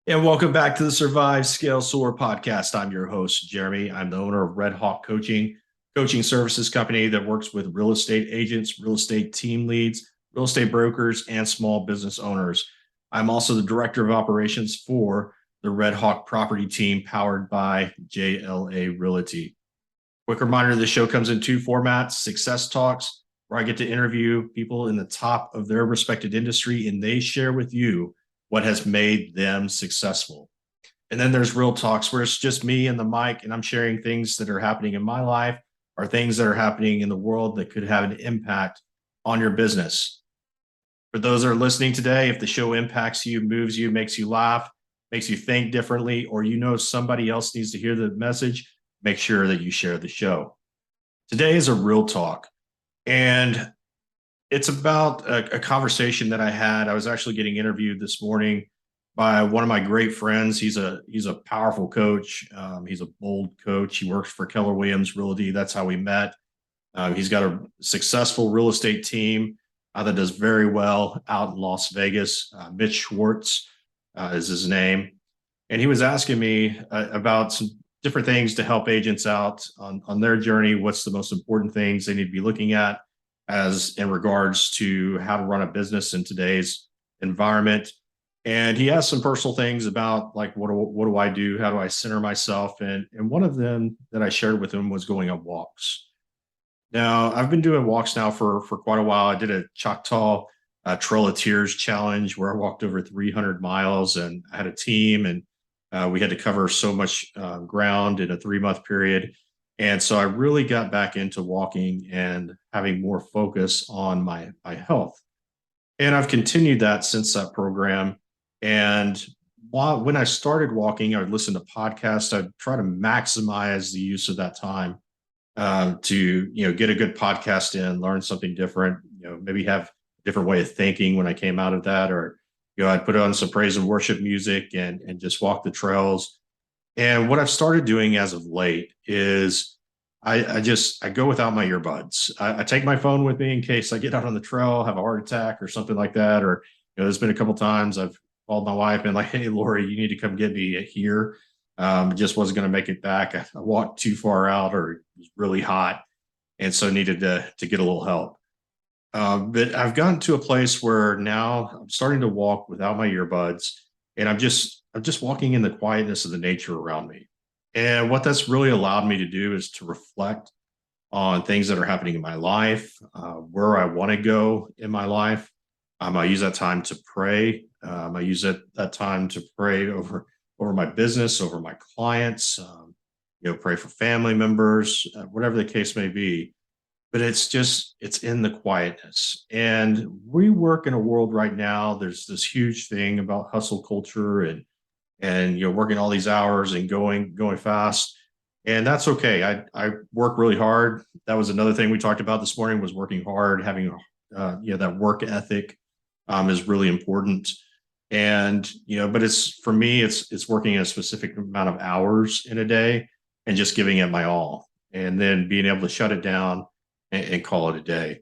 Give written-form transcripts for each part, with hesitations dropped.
And welcome back to the Survive Scale Soar podcast. I'm your host, Jeremy. I'm the owner of Red Hawk coaching services company that works with real estate agents, real estate team leads, real estate brokers, and small business owners. I'm also the director of operations for the Red Hawk property team powered by JLA Realty. Quick reminder, this show comes in two formats: success talks, where I get to interview people in the top of their respected industry and they share with you what has made them successful. And then there's real talks where it's just me and the mic, and I'm sharing things that are happening in my life or things that are happening in the world that could have an impact on your business. For those that are listening today, if the show impacts you, moves you, makes you laugh, makes you think differently, or you know somebody else needs to hear the message, make sure that you share the show. Today is a real talk, and it's about a conversation that I had. I was actually getting interviewed this morning by one of my great friends. He's a powerful coach. He's a bold coach. He works for Keller Williams Realty. That's how we met. He's got a successful real estate team that does very well out in Las Vegas. Mitch Schwartz is his name, and he was asking me about some different things to help agents out on their journey. What's the most important things they need to be looking at as in regards to how to run a business in today's environment. And he asked some personal things about like, what do I do? How do I center myself? And one of them that I shared with him was going on walks. Now, I've been doing walks now for quite a while. I did a Choctaw Trail of Tears challenge where I walked over 300 miles, and I had a team, and we had to cover so much ground in a 3-month period. And so I really got back into walking and having more focus on my health. And I've continued that since that program. And when I started walking, I would listen to podcasts. I'd try to maximize the use of that time to get a good podcast in, learn something different, maybe have a different way of thinking when I came out of that, or I'd put on some praise and worship music and just walk the trails. And what I've started doing as of late is I go without my earbuds. I take my phone with me in case I get out on the trail, have a heart attack or something like that. Or there's been a couple times I've called my wife and like, hey, Lori, you need to come get me here. Just wasn't going to make it back. I walked too far out, or it was really hot, and so needed to get a little help. But I've gotten to a place where now I'm starting to walk without my earbuds, and I'm just walking in the quietness of the nature around me. And what that's really allowed me to do is to reflect on things that are happening in my life, where I want to go in my life. I use that time to pray. I use that time to pray over my business, over my clients. Pray for family members, whatever the case may be. But it's in the quietness. And we work in a world right now. There's this huge thing about hustle culture and working all these hours and going fast, and that's okay. I work really hard. That was another thing we talked about this morning, was working hard. Having that work ethic is really important. And but it's, for me, it's working a specific amount of hours in a day and just giving it my all, and then being able to shut it down and call it a day.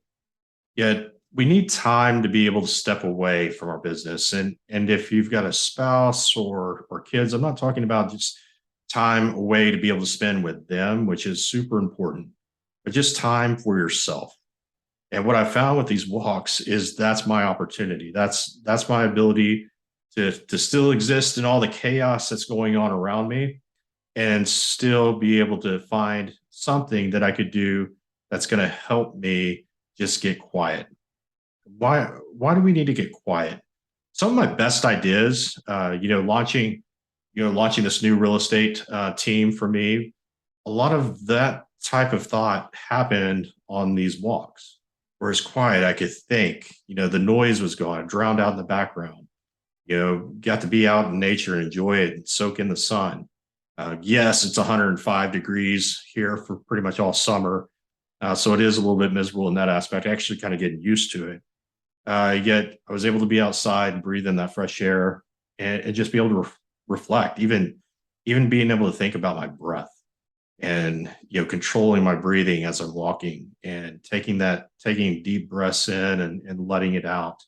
Yet we need time to be able to step away from our business. And if you've got a spouse or kids, I'm not talking about just time away to be able to spend with them, which is super important, but just time for yourself. And what I found with these walks is that's my opportunity. That's my ability to still exist in all the chaos that's going on around me, and still be able to find something that I could do that's going to help me just get quiet. Why do we need to get quiet? Some of my best ideas, launching this new real estate team for me, a lot of that type of thought happened on these walks, where it's quiet. I could think, the noise was gone, drowned out in the background. Got to be out in nature and enjoy it and soak in the sun. Yes, it's 105 degrees here for pretty much all summer. So it is a little bit miserable in that aspect. Actually kind of getting used to it. Yet I was able to be outside and breathe in that fresh air, and just be able to reflect, even being able to think about my breath, and controlling my breathing as I'm walking, and taking deep breaths in and letting it out.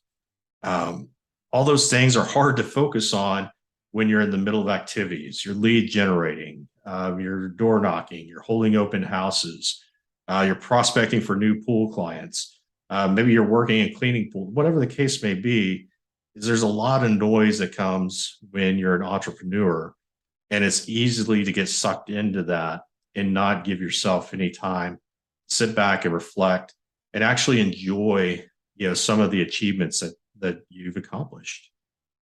All those things are hard to focus on when you're in the middle of activities, you're lead generating, you're door knocking, you're holding open houses, you're prospecting for new pool clients, maybe you're working in cleaning pool, whatever the case may be, is there's a lot of noise that comes when you're an entrepreneur, and it's easily to get sucked into that and not give yourself any time, sit back and reflect and actually enjoy, some of the achievements that you've accomplished.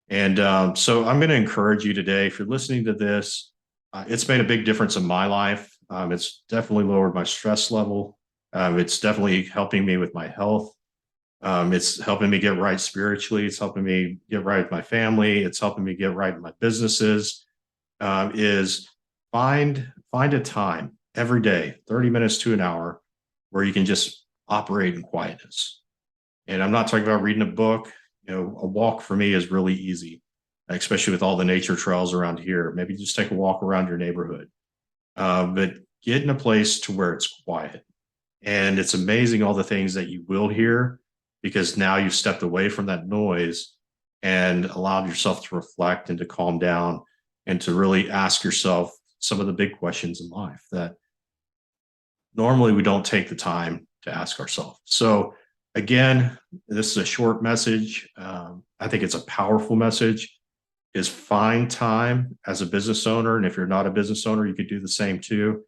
And so I'm going to encourage you today, if you're listening to this, it's made a big difference in my life. It's definitely lowered my stress level. It's definitely helping me with my health. It's helping me get right spiritually. It's helping me get right with my family. It's helping me get right in my businesses. Is find a time every day, 30 minutes to an hour, where you can just operate in quietness. And I'm not talking about reading a book. A walk for me is really easy, especially with all the nature trails around here. Maybe just take a walk around your neighborhood, but get in a place to where it's quiet. And it's amazing all the things that you will hear, because now you've stepped away from that noise and allowed yourself to reflect and to calm down and to really ask yourself some of the big questions in life that normally we don't take the time to ask ourselves. So again, this is a short message. I think it's a powerful message. Is find time as a business owner, and if you're not a business owner, you could do the same too.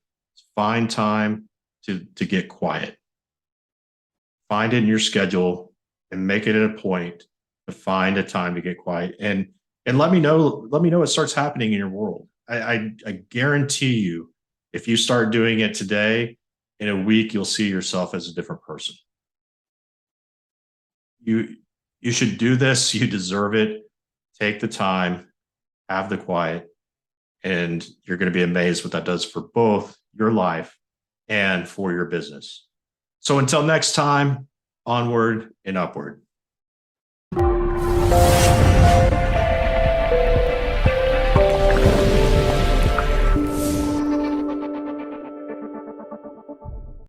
Find time to get quiet. Find it in your schedule and make it a point to find a time to get quiet. And let me know what starts happening in your world. I guarantee you, if you start doing it today, in a week, you'll see yourself as a different person. You should do this. You deserve it. Take the time, have the quiet, and you're going to be amazed what that does for both your life and for your business. So until next time, onward and upward.